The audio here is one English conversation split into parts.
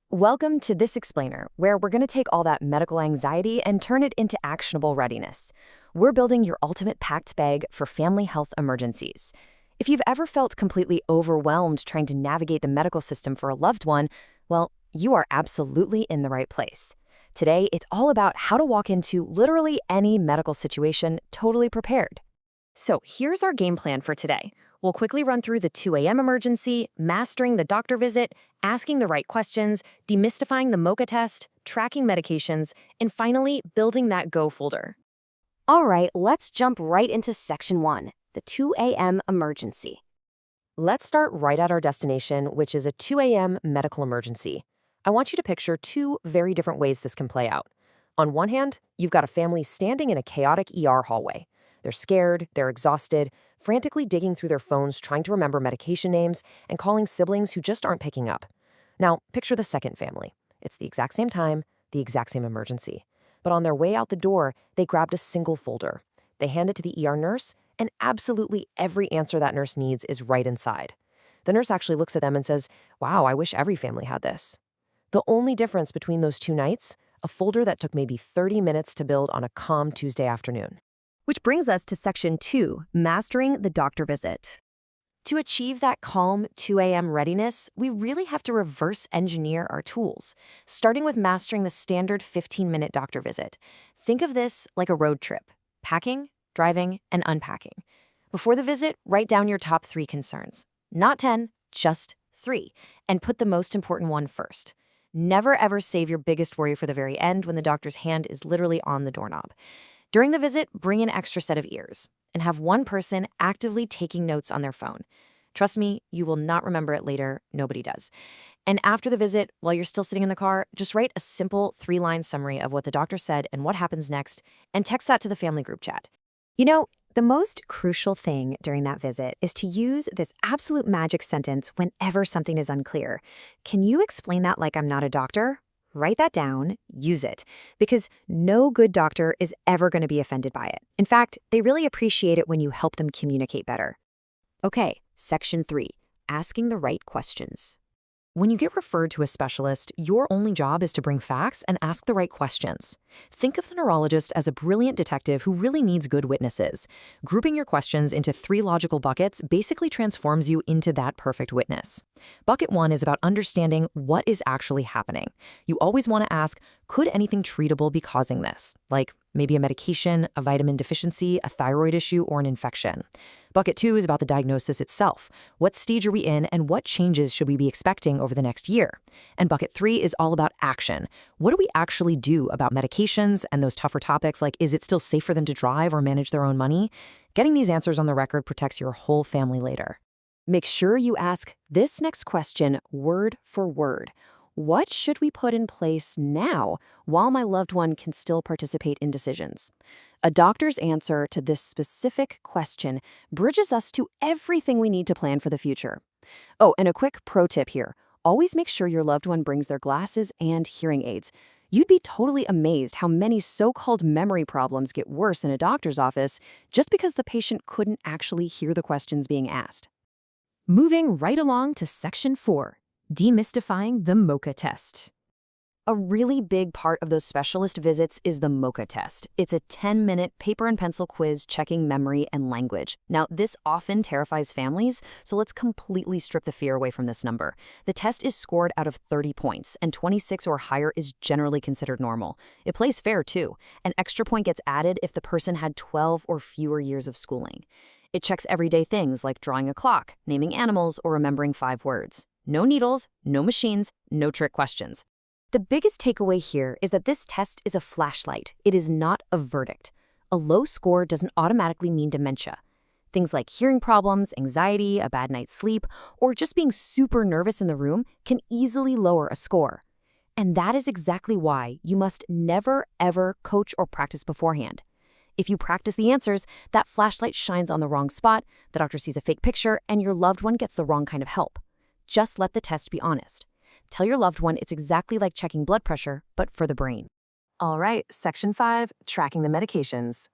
Welcome to this explainer, where we're going to take all that medical anxiety and turn it into actionable readiness. We're building your ultimate packed bag for family health emergencies. If you've ever felt completely overwhelmed trying to navigate the medical system for a loved one, well, you are absolutely in the right place. Today, it's all about how to walk into literally any medical situation totally prepared. So here's our game plan for today. We'll quickly run through the 2 a.m. emergency, mastering the doctor visit, asking the right questions, demystifying the MOCA test, tracking medications, and finally, building that go folder. All right, let's jump right into Section 1, the 2 a.m. emergency. Let's start right at our destination, which is a 2 a.m. medical emergency. I want you to picture two very different ways this can play out. On one hand, you've got a family standing in a chaotic ER hallway. They're scared, they're exhausted, frantically digging through their phones trying to remember medication names and calling siblings who just aren't picking up. Now, picture the second family. It's the exact same time, the exact same emergency. But on their way out the door, they grabbed a single folder. They hand it to the ER nurse, and absolutely every answer that nurse needs is right inside. The nurse actually looks at them and says, "Wow, I wish every family had this." The only difference between those two nights, a folder that took maybe 30 minutes to build on a calm Tuesday afternoon. Which brings us to Section 2, mastering the doctor visit. To achieve that calm 2 a.m. readiness, we really have to reverse engineer our tools, starting with mastering the standard 15-minute doctor visit. Think of this like a road trip: packing, driving, and unpacking. Before the visit, write down your top 3 concerns. Not 10, just 3, and put the most important one first. Never ever save your biggest worry for the very end when the doctor's hand is literally on the doorknob. During the visit, bring an extra set of ears and have one person actively taking notes on their phone. Trust me, you will not remember it later. Nobody does. And after the visit, while you're still sitting in the car, just write a simple 3-line summary of what the doctor said and what happens next, and text that to the family group chat. You know, the most crucial thing during that visit is to use this absolute magic sentence whenever something is unclear. Can you explain that like I'm not a doctor? Write that down, use it, because no good doctor is ever going to be offended by it. In fact, they really appreciate it when you help them communicate better. Okay, Section 3, asking the right questions. When you get referred to a specialist, your only job is to bring facts and ask the right questions. Think of the neurologist as a brilliant detective who really needs good witnesses. Grouping your questions into 3 logical buckets basically transforms you into that perfect witness. Bucket 1 is about understanding what is actually happening. You always want to ask, could anything treatable be causing this? Like maybe a medication, a vitamin deficiency, a thyroid issue, or an infection. Bucket 2 is about the diagnosis itself. What stage are we in, and what changes should we be expecting over the next year? And bucket 3 is all about action. What do we actually do about medications and those tougher topics like, is it still safe for them to drive or manage their own money? Getting these answers on the record protects your whole family later. Make sure you ask this next question word for word. What should we put in place now while my loved one can still participate in decisions? A doctor's answer to this specific question bridges us to everything we need to plan for the future. Oh, and a quick pro tip here. Always make sure your loved one brings their glasses and hearing aids. You'd be totally amazed how many so-called memory problems get worse in a doctor's office just because the patient couldn't actually hear the questions being asked. Moving right along to Section 4, demystifying the MOCA test. A really big part of those specialist visits is the MOCA test. It's a 10-minute paper and pencil quiz checking memory and language. Now, this often terrifies families, so let's completely strip the fear away from this number. The test is scored out of 30 points, and 26 or higher is generally considered normal. It plays fair, too. An extra point gets added if the person had 12 or fewer years of schooling. It checks everyday things like drawing a clock, naming animals, or remembering 5 words. No needles, no machines, no trick questions. The biggest takeaway here is that this test is a flashlight. It is not a verdict. A low score doesn't automatically mean dementia. Things like hearing problems, anxiety, a bad night's sleep, or just being super nervous in the room can easily lower a score. And that is exactly why you must never, ever coach or practice beforehand. If you practice the answers, that flashlight shines on the wrong spot, the doctor sees a fake picture, and your loved one gets the wrong kind of help. Just let the test be honest. Tell your loved one it's exactly like checking blood pressure, but for the brain. All right, Section 5, tracking the medications.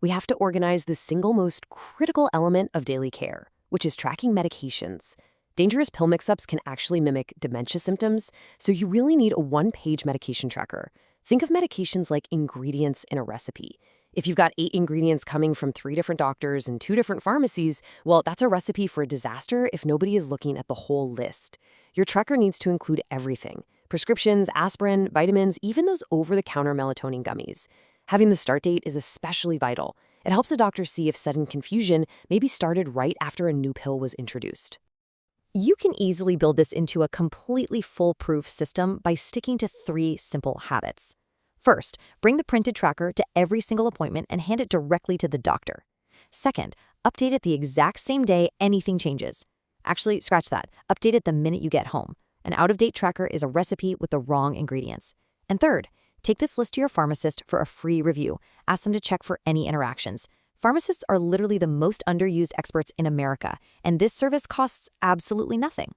We have to organize the single most critical element of daily care, which is tracking medications. Dangerous pill mix-ups can actually mimic dementia symptoms, so you really need a one-page medication tracker. Think of medications like ingredients in a recipe. If you've got 8 ingredients coming from 3 different doctors and 2 different pharmacies, well, that's a recipe for a disaster if nobody is looking at the whole list. Your tracker needs to include everything: prescriptions, aspirin, vitamins, even those over-the-counter melatonin gummies. Having the start date is especially vital. It helps a doctor see if sudden confusion maybe started right after a new pill was introduced. You can easily build this into a completely foolproof system by sticking to 3 simple habits. First, bring the printed tracker to every single appointment and hand it directly to the doctor. Second, update it the exact same day anything changes. Actually, scratch that. Update it the minute you get home. An out-of-date tracker is a recipe with the wrong ingredients. And third, take this list to your pharmacist for a free review. Ask them to check for any interactions. Pharmacists are literally the most underused experts in America, and this service costs absolutely nothing.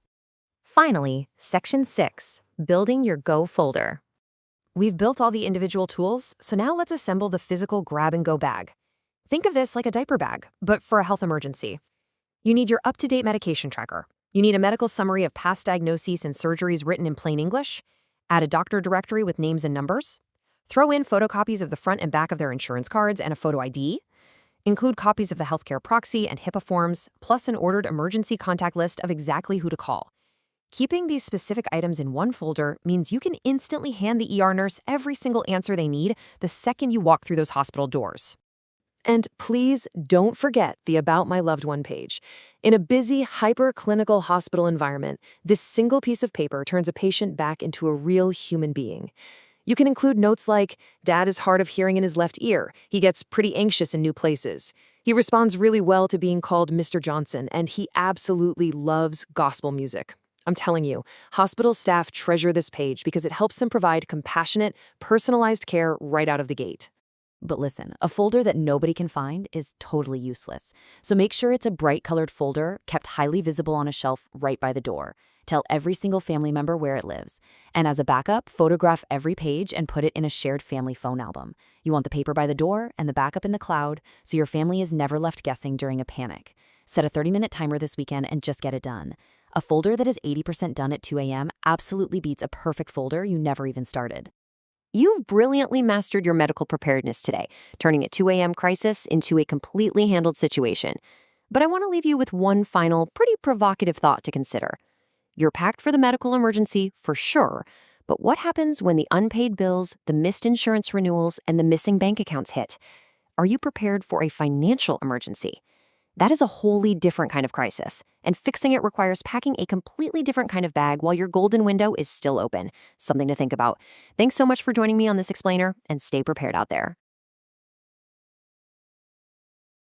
Finally, Section 6, Building Your Go folder. We've built all the individual tools, so now let's assemble the physical grab-and-go bag. Think of this like a diaper bag, but for a health emergency. You need your up-to-date medication tracker. You need a medical summary of past diagnoses and surgeries written in plain English. Add a doctor directory with names and numbers. Throw in photocopies of the front and back of their insurance cards and a photo ID. Include copies of the healthcare proxy and HIPAA forms, plus an ordered emergency contact list of exactly who to call. Keeping these specific items in one folder means you can instantly hand the ER nurse every single answer they need the second you walk through those hospital doors. And please don't forget the About My Loved One page. In a busy, hyper-clinical hospital environment, this single piece of paper turns a patient back into a real human being. You can include notes like, "Dad is hard of hearing in his left ear. He gets pretty anxious in new places. He responds really well to being called Mr. Johnson, and he absolutely loves gospel music." I'm telling you, hospital staff treasure this page because it helps them provide compassionate, personalized care right out of the gate. But listen, a folder that nobody can find is totally useless. So make sure it's a bright-colored folder kept highly visible on a shelf right by the door. Tell every single family member where it lives. And as a backup, photograph every page and put it in a shared family phone album. You want the paper by the door and the backup in the cloud, so your family is never left guessing during a panic. Set a 30-minute timer this weekend and just get it done. A folder that is 80% done at 2 a.m. absolutely beats a perfect folder you never even started. You've brilliantly mastered your medical preparedness today, turning a 2 a.m. crisis into a completely handled situation. But I want to leave you with one final, pretty provocative thought to consider. You're packed for the medical emergency, for sure, but what happens when the unpaid bills, the missed insurance renewals, and the missing bank accounts hit? Are you prepared for a financial emergency? That is a wholly different kind of crisis, and fixing it requires packing a completely different kind of bag while your golden window is still open. Something to think about. Thanks so much for joining me on this explainer, and stay prepared out there.